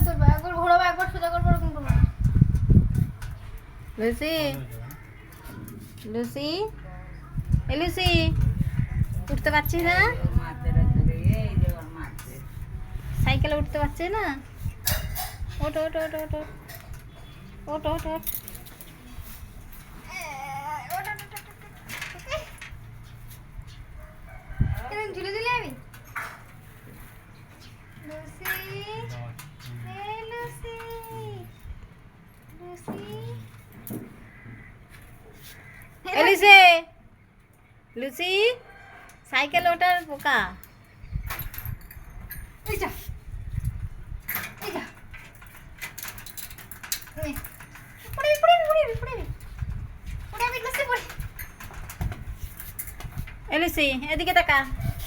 ধরবা, একবার ঘোরাবা, একবার সোজা করবো, ওরকম করবা না। লুসি, লুসি, এ লুসি, উঠতে পারছিস না? সাইকেলে উঠতে পারছিস না? ওঠ ওঠ ওঠ ওঠ ওঠ ওঠ ওঠ। ঝুলে ঝুলে আমি লুসি, এই লুসি, লুসি, এই লুসি, লুসি, সাইকেল ওঠার পোকা। এই যা, এই যা, পড়ে পড়ে পড়ে পড়ে পড়ে আমি লুসি পড়ে। এই লুসি, এদিকে তাকা।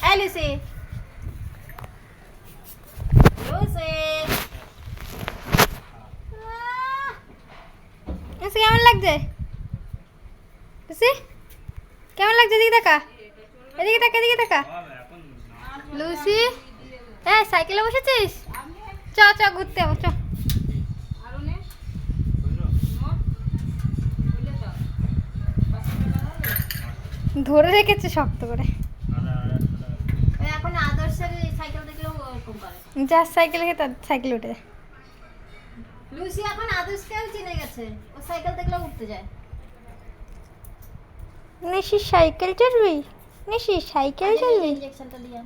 এই লুসি, লুসি, লুসি কেমন লাগছে? লুসি কেমন লাগছে? এদিকে তাকা, এদিকে তাকা, এদিকে তাকা। লুসি, হ্যাঁ সাইকেলে বসেছিস? চ চ ঘুরতে যাবো, চ। ধরে রেখেছে শক্ত করে। এখন আদর্শের সাইকেল দেখলেও ওরকম করে, যার সাইকেল থেকে তার সাইকেল উঠে যায়। লুসি এখন আদর্শকেও চিনে গেছে, ও সাইকেল দেখলেও উঠতে যায়। নিশি সাইকেল চলবি? নিশি সাইকেল চলবি? ইঞ্জেকশনটা দিয়ে